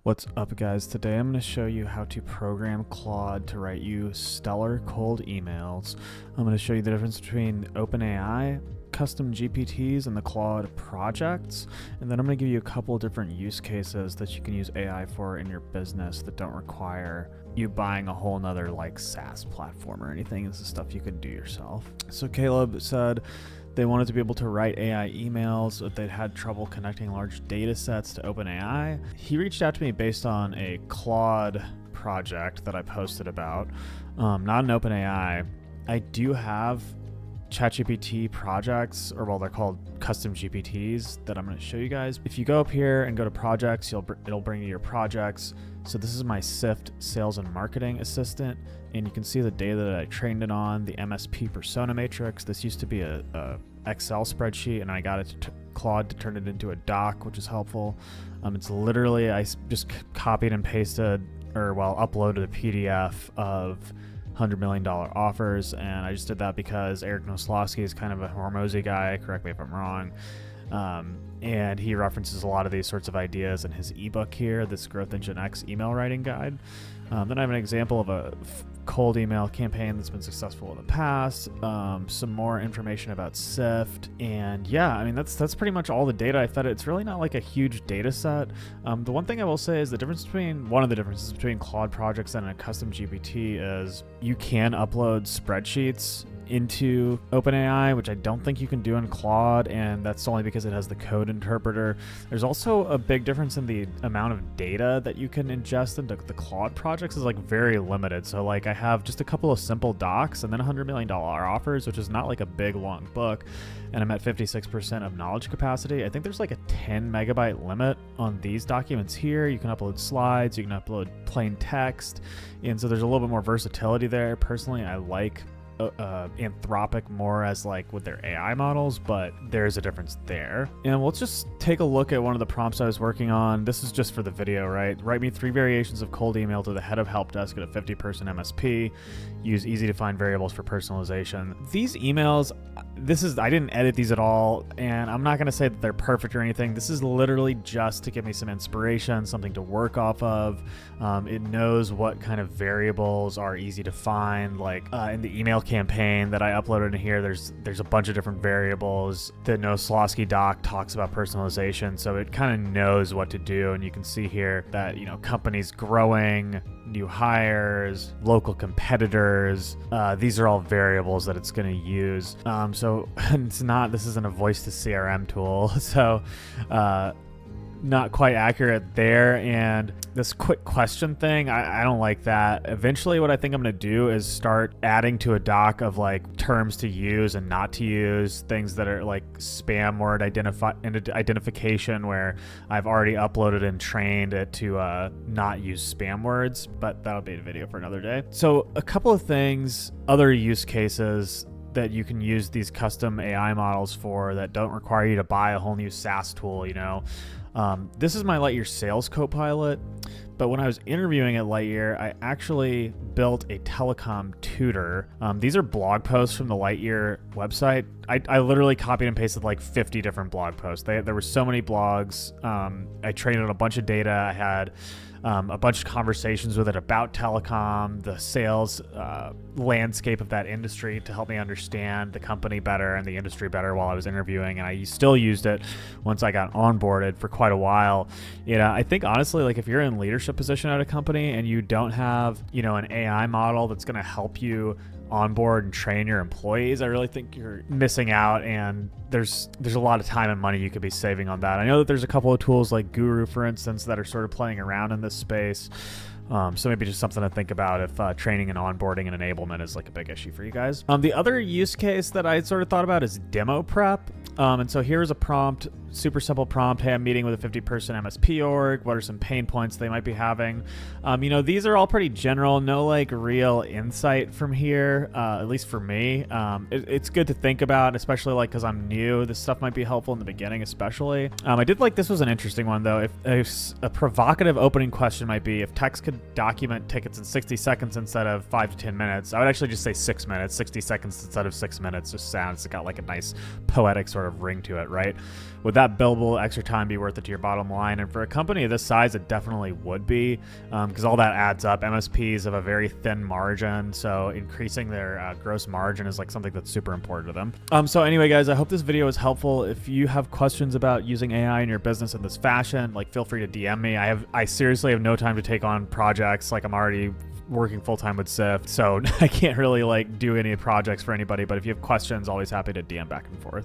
What's up, guys? Today I'm going to show you how to program Claude to write you stellar cold emails. I'm going to show you the difference between OpenAI, custom GPTs, and the Claude projects. And then I'm going to give you a couple of different use cases that you can use AI for in your business that don't require you buying a whole nother like SaaS platform or anything. This is stuff you can do yourself. So Caleb said they wanted to be able to write AI emails, but they'd had trouble connecting large data sets to OpenAI. He reached out to me based on a Claude project that I posted about, not an OpenAI. I do have ChatGPT projects, or well, they're called custom GPTs that I'm going to show you guys. If you go up here and go to projects, it'll bring you your projects. So this is my SIFT Sales and Marketing Assistant, and you can see the data that I trained it on, the MSP persona matrix. This used to be a Excel spreadsheet, and I got it to Claude to turn it into a doc, which is helpful. It's literally, I just copied and pasted, or well, uploaded a PDF of $100 million offers, and I just did that because Eric Noslowski is kind of a Hormozy guy, correct me if I'm wrong, and he references a lot of these sorts of ideas in his ebook here, this Growth Engine X email writing guide. Then I have an example of a cold email campaign that's been successful in the past, some more information about SIFT, and yeah, I mean that's pretty much all the data I fed it. It's really not like a huge data set. The one thing I will say is one of the differences between Claude projects and a custom GPT is you can upload spreadsheets into OpenAI, which I don't think you can do in Claude, and that's only because it has the code interpreter. There's also a big difference in the amount of data that you can ingest into the Claude projects is like very limited. So like I have just a couple of simple docs and then $100 million offers, which is not like a big long book, and I'm at 56% of knowledge capacity. I think there's like a 10 megabyte limit on these documents here. You can upload slides, you can upload plain text, and so there's a little bit more versatility there. Personally, I like Anthropic more as like with their AI models, but there's a difference there. And we'll just take a look at one of the prompts I was working on. This is just for the video, right? Write me 3 variations of cold email to the head of help desk at a 50-person MSP. Use easy to find variables for personalization. These emails, I didn't edit these at all, and I'm not going to say that they're perfect or anything. This is literally just to give me some inspiration, something to work off of. It knows what kind of variables are easy to find, like in the email campaign that I uploaded in here, there's a bunch of different variables. The Noslowski doc talks about personalization, so it kind of knows what to do. And you can see here that, you know, companies growing, new hires, local competitors, these are all variables that it's going to use. So this isn't a voice to CRM tool, so not quite accurate there. And this quick question thing, I don't like that. Eventually what I think I'm going to do is start adding to a doc of like terms to use and not to use, things that are like spam word identification, where I've already uploaded and trained it to not use spam words, but that'll be a video for another day. So a couple of things, other use cases that you can use these custom AI models for that don't require you to buy a whole new SaaS tool, you know. This is my Lightyear sales copilot, but when I was interviewing at Lightyear, I actually built a telecom tutor. These are blog posts from the Lightyear website. I literally copied and pasted like 50 different blog posts. There were so many blogs. I trained on a bunch of data. I had a bunch of conversations with it about telecom, the sales landscape of that industry to help me understand the company better and the industry better while I was interviewing. And I still used it once I got onboarded for quite a while. You know, I think honestly, like if you're in leadership position at a company and you don't have, you know, an AI model that's going to help you onboard and train your employees, I really think you're missing out, and there's a lot of time and money you could be saving on that. I know that there's a couple of tools like Guru, for instance, that are sort of playing around in this space. So maybe just something to think about if training and onboarding and enablement is like a big issue for you guys. The other use case that I sort of thought about is demo prep. And so here's a prompt, super simple prompt. Hey, I'm meeting with a 50-person MSP org. What are some pain points they might be having? You know, these are all pretty general, no like real insight from here, at least for me. It's good to think about, especially like because I'm new. This stuff might be helpful in the beginning, especially. I did like this was an interesting one though. If a provocative opening question might be, if text could document tickets in 60 seconds instead of 5 to 10 minutes, I would actually just say 6 minutes. 60 seconds instead of 6 minutes just sounds, it's got like a nice poetic sort of ring to it, right? would that billable extra time be worth it to your bottom line? And for a company of this size, it definitely would be, because all that adds up. MSPs have a very thin margin, so increasing their gross margin is like something that's super important to them. So anyway, guys, I hope this video was helpful. If you have questions about using AI in your business in this fashion, like feel free to DM me. I seriously have no time to take on projects. Like I'm already working full-time with Sift, so I can't really like do any projects for anybody, but if you have questions, always happy to DM back and forth.